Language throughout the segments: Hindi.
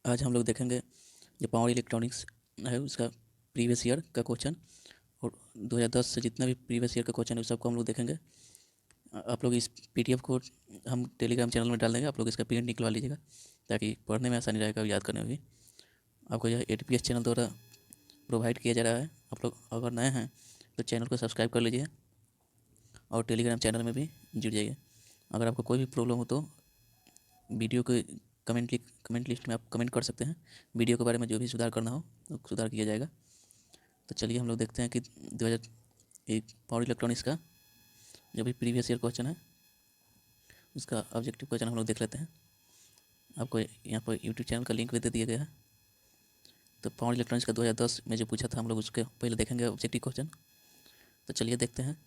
आज हम लोग देखेंगे जो पावर इलेक्ट्रॉनिक्स है उसका प्रीवियस ईयर का क्वेश्चन और 2010 से जितना भी प्रीवियस ईयर का क्वेश्चन है उस सबको हम लोग देखेंगे। आप लोग इस पीडीएफ को हम टेलीग्राम चैनल में डाल देंगे, आप लोग इसका प्रिंट निकलवा लीजिएगा ताकि पढ़ने में आसानी रहेगा, याद करने में भी। आपको यह एटीपीएस चैनल द्वारा प्रोवाइड किया जा रहा है। आप लोग अगर नए हैं तो चैनल को सब्सक्राइब कर लीजिए और टेलीग्राम चैनल में भी जुड़ जाइए। अगर आपको कोई भी प्रॉब्लम हो तो वीडियो के कमेंट लिस्ट में आप कमेंट कर सकते हैं। वीडियो के बारे में जो भी सुधार करना हो तो सुधार किया जाएगा। तो चलिए हम लोग देखते हैं कि 2001 पावर इलेक्ट्रॉनिक्स का जो भी प्रीवियस ईयर क्वेश्चन है उसका ऑब्जेक्टिव क्वेश्चन हम लोग देख लेते हैं। आपको यहाँ पर यूट्यूब चैनल का लिंक भी दे दिया गया है। तो पावर इलेक्ट्रॉनिक्स का 2010 में जो पूछा था हम लोग उसके पहले देखेंगे ऑब्जेक्टिव क्वेश्चन। तो चलिए देखते हैं।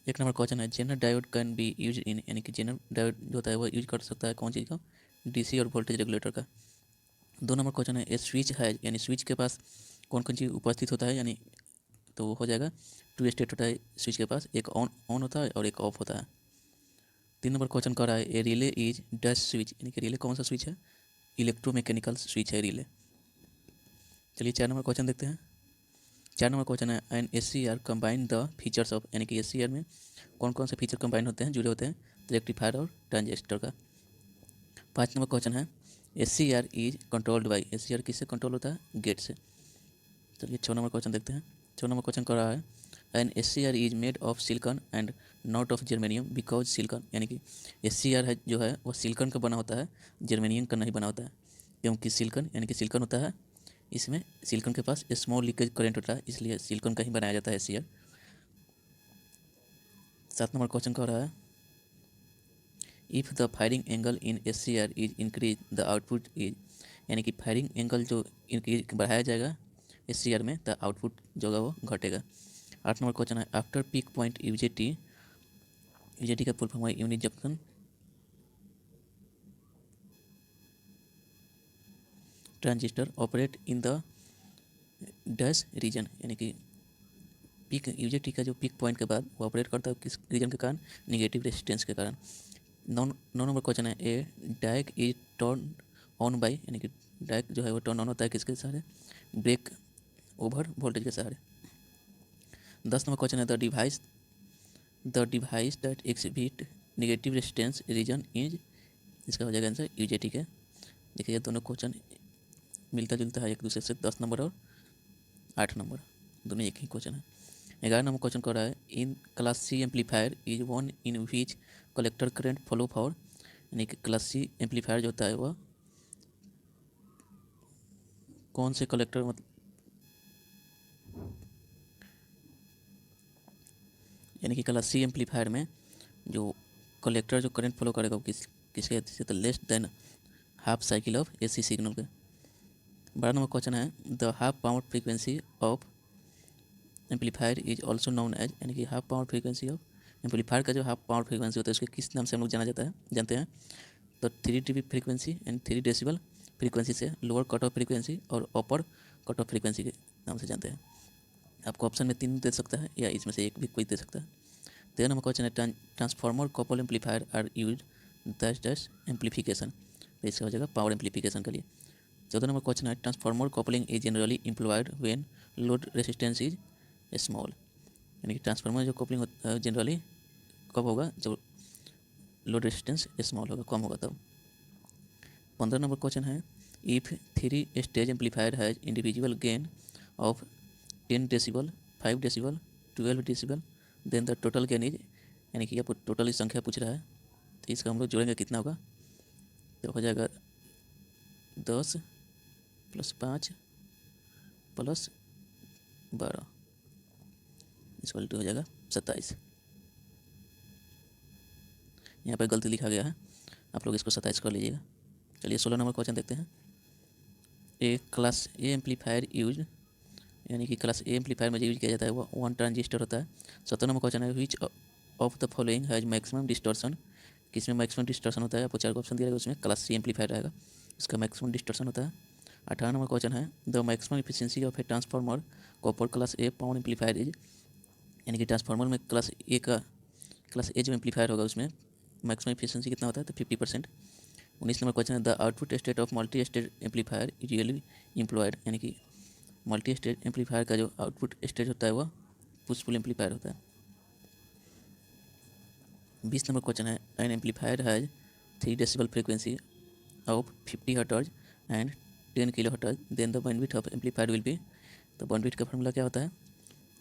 एक नंबर क्वेश्चन है, Zener diode can be use in, यानी कि जेनर डायोड जो होता है वो यूज कर सकता है कौन चीज़ का? डीसी और वोल्टेज रेगुलेटर का। 2 नंबर क्वेश्चन है, ए स्विच है, यानी स्विच के पास कौन कौन चीज़ उपस्थित होता है, यानी तो वो हो जाएगा 2 स्टेट होता है स्विच के पास, एक ऑन होता है और एक ऑफ होता है। 3 नंबर क्वेश्चन कर रहा है, a relay is dash switch, यानी कि रिले कौन सा स्विच है? इलेक्ट्रोमैकेनिकल स्विच है रिले। चलिए 4 नंबर क्वेश्चन देखते हैं। 4 नंबर क्वेश्चन है, an S C R combine the features of, यानी कि एस सी आर में कौन कौन से फीचर कंबाइन होते हैं, जुड़े होते हैं? रेक्टिफायर और ट्रांजिस्टर का। 5 नंबर क्वेश्चन है, S C R is controlled by, S C R किससे कंट्रोल होता है? गेट से। चलिए 6 नंबर क्वेश्चन देखते हैं। 6 नंबर क्वेश्चन कर रहा है, an S C R is made of silicon and not of germanium because silicon, यानी कि एस सी आर है जो है वो सिलिकॉन का बना होता है, जर्मेनियम का नहीं बना होता है। क्योंकि सिलिकॉन यानी कि सिलिकॉन होता है, इसमें सिलिकॉन के पास स्मॉल लीकेज करंट होता है, इसलिए सिलिकॉन का ही बनाया जाता है S C R. 7 number question कह रहा है, if the firing angle in S C R is increase the output is, यानी कि फायरिंग एंगल जो इंक्रीज बढ़ाया जाएगा एस सी आर में तो आउटपुट जो होगा वो घटेगा। 8 नंबर क्वेश्चन है, after peak point UJT, UJT का फुल फॉर्म है unit junction transistor operate in the dash region, यानी कि पीक यूजेटी का जो पीक पॉइंट के बाद वो ऑपरेट करता है किस रीजन के कारण? निगेटिव रेजिस्टेंस के कारण। 9 नंबर क्वेश्चन है, a diac is turn on by, यानी कि डायक जो है वो टर्न ऑन होता है किसके सहारे? ब्रेक ओवर वोल्टेज के सहारे। 10 नंबर क्वेश्चन है, the device that exhibit negative resistance region is, इसका हो जाएगा आंसर यूजेटी के। देखिए ये दोनों क्वेश्चन मिलता जुलता है एक दूसरे से। 10 नंबर और 8 नंबर दोनों एक ही क्वेश्चन है। 11 नंबर क्वेश्चन कर रहा है, in class C amplifier is one in which collector current follow for, यानी कि क्लास सी एम्पलीफायर जो होता है वह कौन से कलेक्टर, मतलब यानी कि क्लास सी एम्पलीफायर में जो कलेक्टर जो करंट फॉलो करेगा वो किसके से? तो less than half cycle of AC signal के। 12 नंबर क्वेश्चन है, the half power frequency of amplifier is also known as, यानी कि half power frequency of amplifier का जो हाफ पावर फ्रीक्वेंसी होता है उसके किस नाम से हम लोग जानते हैं? तो 3 dB frequency and 3 decibel frequency से लोअर कट ऑफ फ्रीक्वेंसी और अपर कट ऑफ फ्रीक्वेंसी के नाम से जानते हैं। आपको ऑप्शन में 3 दे सकता है या इसमें से एक भी कोई दे सकता है। 13 नंबर क्वेश्चन है, transformer couple amplifier are use dash dash amplification, तो इसका हो जाएगा पावर एम्पलीफिकेशन के लिए। 14 नंबर क्वेश्चन है, transformer coupling is generally employed when load resistance is small, यानी कि ट्रांसफार्मर जो कपलिंग जनरली कब होगा? जब लोड रेजिस्टेंस स्मॉल होगा, कम होगा तब। 15 नंबर क्वेश्चन है, if 3 stage amplifier has individual gain of 10 decibel, 5 decibel, 12 decibel, then the total gain is, यानी कि आपको टोटल संख्या पूछ रहा है तो इसका हम लोग जोड़ेंगे कितना होगा? तो हो जाएगा 10 + 5 + 12, इसका हो जाएगा 27। यहाँ पर गलती लिखा गया है, आप लोग इसको 27 कर लीजिएगा। चलिए 16 नंबर क्वेश्चन देखते हैं। ए क्लास ए एम्पलीफायर यूज, यानी कि क्लास ए एम्पलीफायर में जो यूज किया जाता है वो 1 ट्रांजिस्टर होता है। 17 नंबर क्वेश्चन है, which of the following has maximum distortion, किसमें मैक्सिमम डिस्टॉर्शन होता है? आपको 4 ऑप्शन दिया जाएगा, उसमें क्लास सी एम्पलीफायर रहेगा, इसका मैक्सिमम डिस्टॉर्शन होता है। 18 नंबर क्वेश्चन है, the maximum efficiency of a transformer copper class A power amplifier is, यानी कि ट्रांसफार्मर में क्लास ए जो एम्पलीफायर होगा उसमें मैक्सिमम एफिशिएंसी कितना होता है? तो 50%। 19 नंबर क्वेश्चन है the output state of multi state amplifier usually employed, यानी कि मल्टी स्टेट एम्पलीफायर का जो आउटपुट स्टेज होता है वह पुश पुल एम्पलीफायर होता है। 20 नंबर क्वेश्चन है an amplifier has 3 decibel frequency of 50 hertz and 10 kilo hertz, then the bandwidth of amplifier will be. तो बैंडविड्थ का फॉर्मूला क्या होता है,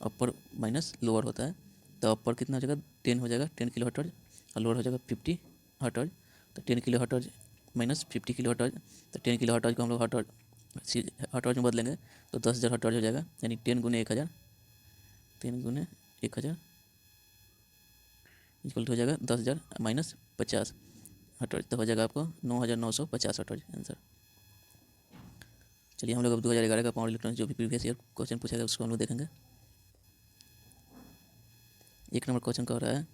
अपर माइनस लोअर होता है। तो अपर कितना हो जाएगा 10 हो जाएगा 10 किलो हर्ट्ज, और लोअर हो जाएगा 50 हर्ट्ज। तो 10 kilo hertz minus 50 kilo hertz, तो 10 किलो हर्ट्ज को हम लोग हर्ट्ज में बदलेंगे तो 10,000 हर्ट्ज हो जाएगा, यानी 10 गुने 1,000, 10 गुने 1,000 इक्वल हो जाएगा 10,000 माइनस 50 हर्ट्ज, तो हो जाएगा आपको 9,950 हर्ट्ज आंसर। चलिए हम लोग अब 2011 का पावर इलेक्ट्रॉनिक्स जो भी प्रीवियस ईयर क्वेश्चन पूछा गया उसको हम लोग देखेंगे। एक नंबर क्वेश्चन कह रहा है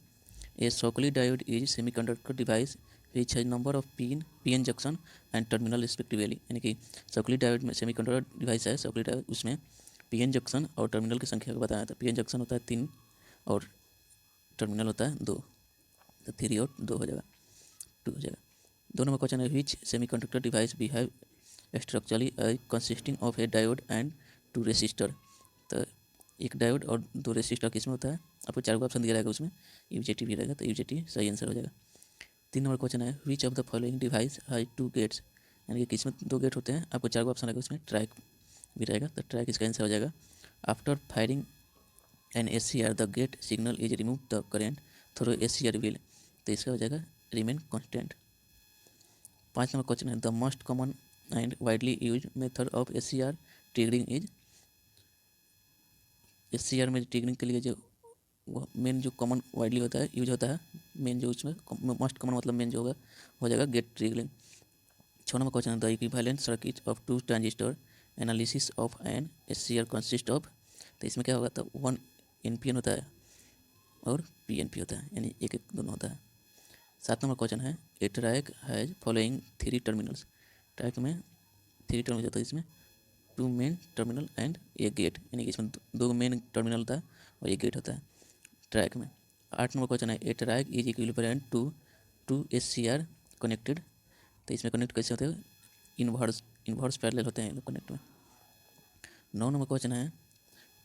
ए Shockley diode is semiconductor device which has number of PN junction and terminal respectively, यानी कि Shockley diode में सेमीकंडक्टर डिवाइस है, Shockley diode उसमें PN जंक्शन और टर्मिनल की संख्या को बताया था। PN जंक्शन होता है 3 और टर्मिनल होता है 2, तो 3 और 2 हो जाएगा 2 हो जाएगा। 2 नंबर क्वेश्चन है which semiconductor device behave structurally consisting of a diode and 2 resistor. तो एक डायोड और 2 रेसिस्टर किसमें होता है, आपको 4 ऑप्शन दिया रहेगा, उसमें यूजेटी भी रहेगा, तो यूजेटी सही आंसर हो जाएगा। 3 नंबर क्वेश्चन है which of the following device has 2 gates, यानी कि किसमें 2 गेट होते हैं, आपको 4 ऑप्शन रहेगा, उसमें ट्रैक भी रहेगा, तो ट्रैक इसका आंसर हो जाएगा। After firing an SCR the gate signal is remove the current through SCR will, तो इसका हो जाएगा रिमेन कॉन्स्टेंट। 5 नंबर क्वेश्चन है the most common and widely use method of SCR triggering is. SCR में ट्रिगरिंग के लिए जो वो मेन जो कॉमन वाइडली होता है यूज होता है, मेन जो उसमें मोस्ट कॉमन मतलब मेन जो होगा हो जाएगा गेट ट्रिगरिंग। 6 नंबर क्वेश्चन है the equivalent circuit of 2 transistor analysis of an SCR consist of, तो इसमें क्या होगा, तो 1 NPN होता है और PNP होता है, यानी एक एक दोनों होता है। 7 नंबर क्वेश्चन है a triac has following 3 terminals, triac में 3 टर्मिनल होता है, इसमें 2 मेन टर्मिनल एंड एक गेट, यानी कि इसमें 2 मेन टर्मिनल होता है और एक गेट होता है ट्रैक में। 8 नंबर क्वेश्चन है a triac is equivalent to SCR connected, तो इसमें कनेक्ट कैसे होते हैं, इन्वर्स पैरेलल होते हैं कनेक्ट में। 9 नंबर क्वेश्चन है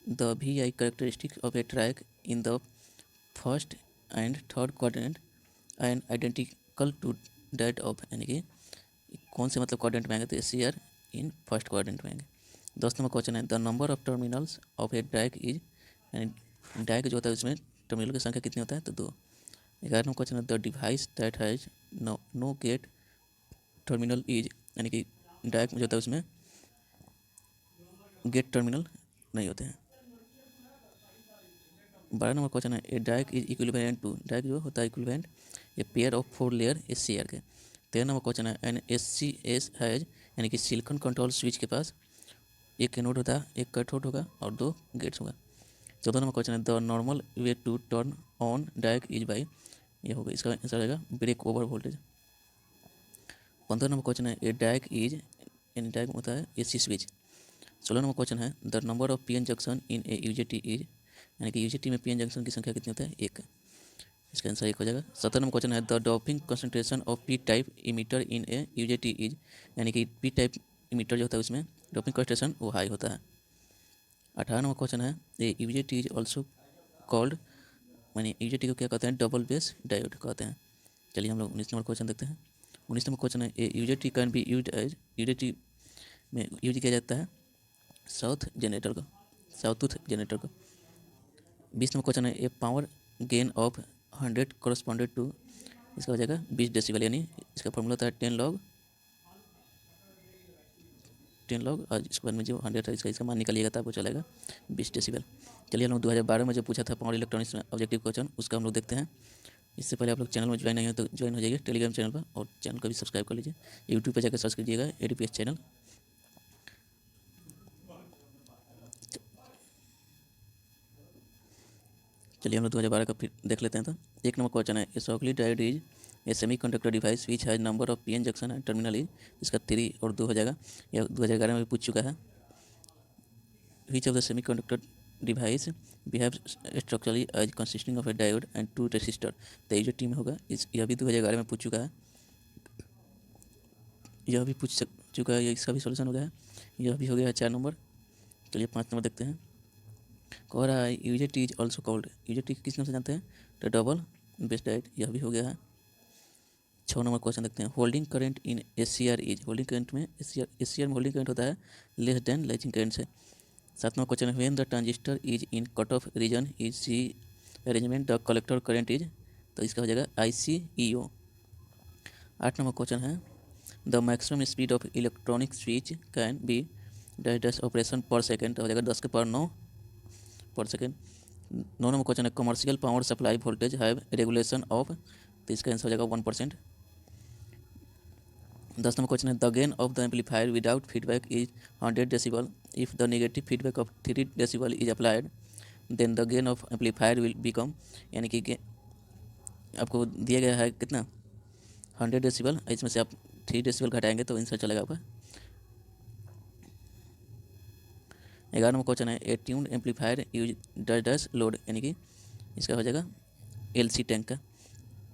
the VI characteristic of a triac in the first and third quadrant and identical to that of, यानी कि कौन से मतलब क्वाड्रेंट में आएंगे, तो SCR इन फर्स्ट क्वाड्रेंट में आएंगे। 10 नंबर क्वेश्चन है the number of terminals of A diac is, यानी डायक जो होता है उसमें टर्मिनल की संख्या कितनी होता है, तो 2। 11 नंबर क्वेश्चन है the device that has know get terminal is, यानी कि डायक में जो होता है उसमें गेट टर्मिनल नहीं होते हैं। 12 नंबर क्वेश्चन है a diac is equivalent to, डायक जो होता है equivalent a pair of 4 layer SCR के। 13 नंबर क्वेश्चन है एन SCS हैज, यानी कि सिलिकॉन कंट्रोल स्विच के पास एक एनोड होता है, एक कैथोड होगा और 2 गेट्स होगा। 14 नंबर क्वेश्चन है the normal way to turn on diac is by, ये होगा, इसका आंसर रहेगा break over voltage. 15 number question है ए डायक इज, यानी डायक होता है AC स्विच। 16 नंबर क्वेश्चन है the number of PN junction in a UJT is, यानी कि UJT में PN जंक्शन की संख्या कितनी होता है, 1, इसका आंसर 1 हो जाएगा। 17 नंबर क्वेश्चन है the doping concentration of P type emitter in a UJT is, यानी कि P टाइप इमीटर जो होता है उसमें डोपिंग कंसंट्रेशन वो हाई होता है। 18 नंबर क्वेश्चन है a UJT is also called, यानी UJT को क्या कहते हैं, डबल बेस डायोड कहते हैं। चलिए हम लोग 19 नंबर क्वेश्चन देखते हैं। 19 नंबर क्वेश्चन है a UJT can be use as, UJT में यूज किया जाता है साउथ जनरेटर को, साउथूथ जनरेटर को। 20 नंबर क्वेश्चन है ए पावर गेन ऑफ 100 करस्पॉन्डेड टू, इसका हो जाएगा 20 डेसिबल, यानी इसका फॉर्मूला होता है 10 लॉग और इसके बाद में जो 100 है इसका मान निकालिएगा तो आपको चलेगा 20 डेसिबल। चलिए हम लोग 2012 में जो पूछा था पावर इलेक्ट्रॉनिक्स में ऑब्जेक्टिव क्वेश्चन उसका हम लोग देखते हैं। इससे पहले आप लोग चैनल में ज्वाइन नहीं हो तो ज्वाइन हो जाइए टेलीग्राम चैनल पर, और चैनल को भी सब्सक्राइब कर लीजिए। यूट्यूब पर जाकर सर्च कीजिएगा ADPS चैनल। चलिए हम लोग 2012 का फिर देख लेते हैं। तो 1 नंबर क्वेश्चन है ए Shockley diode is a semi conductor device which has number of PN junction and terminal is, इसका 3 और 2 हो जाएगा, यह 2011 में भी पूछ चुका है। Which of the semiconductor device behave structurally as consisting of a diode and 2 resistor, तो ये जो टीम होगा इस यह भी 2011 में पूछ चुका है। यह भी पूछ चुका है, ये इसका भी सोल्यूशन हो गया है। यह भी हो गया है 4 नंबर। चलिए 5 नंबर देखते हैं। कह रहा है यूजेट इज ऑल्सो कॉल्ड, यूजेट किस नाम से जानते हैं, तो डबल बेस डाइट, यह भी हो गया है। 6 नंबर क्वेश्चन देखते हैं। Holding current in SCR is, holding current में एसीआर में होल्डिंग करंट होता है लेस देन लाइचिंग करंट से। 7 नंबर क्वेश्चन है when the transistor is in cut off region is C arrangement the collector current is, तो इसका हो जाएगा ICEO। 8 नंबर क्वेश्चन है the maximum speed of electronic switch can be dash dash operation per second, तो हो जाएगा 10 के power 9 per second. 9 number question है commercial power supply voltage have regulation of, तो इसका आंसर हो जाएगा 1%। 10 नंबर क्वेश्चन है the gain of the amplifier without feedback is 100 decibel, if the negative feedback of 3 decibel is applied then the gain of amplifier will become, यानी कि आपको दिया गया है कितना 100 डेसिबल, इसमें से आप 3 डेसिबल घटाएंगे तो आंसर चलेगा आपका। 11 नंबर क्वेश्चन है a tuned amplifier use dash dash load, यानी कि इसका हो जाएगा LC टैंक का।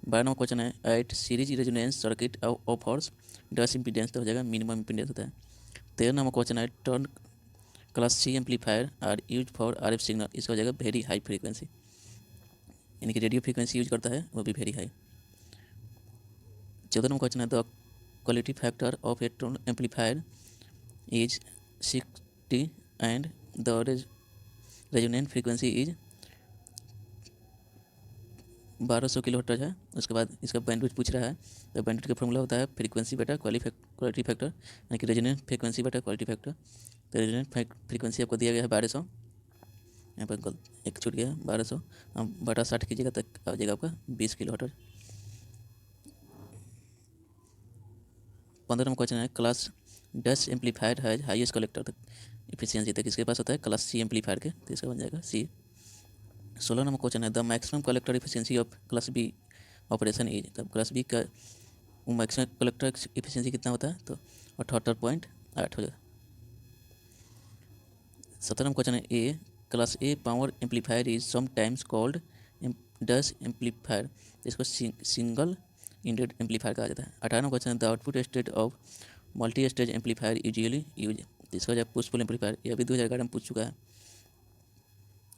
12 नंबर क्वेश्चन है at series resonance circuit offers dash impedance, तो हो जाएगा मिनिमम इम्पीडेंस होता है। 13 नंबर क्वेश्चन है turn class C amplifier are use for RF signal, इसका हो जाएगा वेरी हाई फ्रीक्वेंसी, यानी कि रेडियो फ्रीक्वेंसी यूज करता है वो भी वेरी हाई। 14 नंबर क्वेश्चन है the quality factor of A turn amplifier is 60 and the resonant frequency is 1200 kilohertz है। उसके बाद इसका बैंडविड्थ पूछ रहा है, तो बैंडविड्थ का फॉर्मूला होता है फ्रीक्वेंसी बटा क्वालिटी फैक्टर, यानी कि रेजोनेंट फ्रीक्वेंसी बटा क्वालिटी फैक्टर। तो रेजोनेंट फ्रीक्वेंसी आपको दिया गया है 1200, यहाँ पर एक छूट गया 1200, हम बटा 60 कीजिएगा तक आ जाएगा आपका 20 किलोहर्ट्ज। 15 नंबर क्वेश्चन है क्लास डैश एम्पलीफायर है हाईएस्ट कलेक्टर तक इफिशियंसी तक, इसके पास होता है क्लास C एम्पलीफायर के, तो इसका बन जाएगा C। 16 नंबर क्वेश्चन है the maximum collector efficiency of class B operation is, तब क्लास B का मैक्सिमम कलेक्टर इफिशियंसी कितना होता है, तो 78.8 हो जाएगा। 17 नंबर क्वेश्चन है a class A power amplifier is sometimes called dash amplifier, इसको सिंगल इंडेड एम्पलीफायर कहा जाता है। 18 नंबर क्वेश्चन है the output stage of multi stage amplifier usually use, इसका हो जाएगा पुश पुल एम्पलीफायर, यह भी 2011 में पूछ चुका है।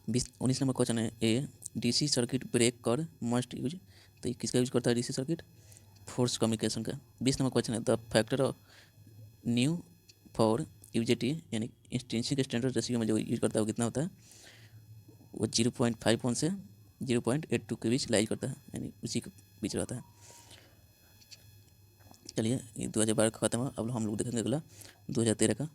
19 नंबर क्वेश्चन है ए DC सर्किट ब्रेक कर मस्ट यूज, तो ये किसका यूज करता है DC सर्किट, फोर्स कम्युनिकेशन का। 20 नंबर क्वेश्चन है the factor of new for UJT, यानी इंट्रिंसिक स्टैंडर्ड रेशियो में जो यूज करता है वो कितना होता है, वो 0.51 से 0.82 के बीच लाइज करता है, यानी उसी के बीच रहता है। चलिए 2012 का खत्म हुआ, अब हम लोग देखेंगे अगला 2013 का।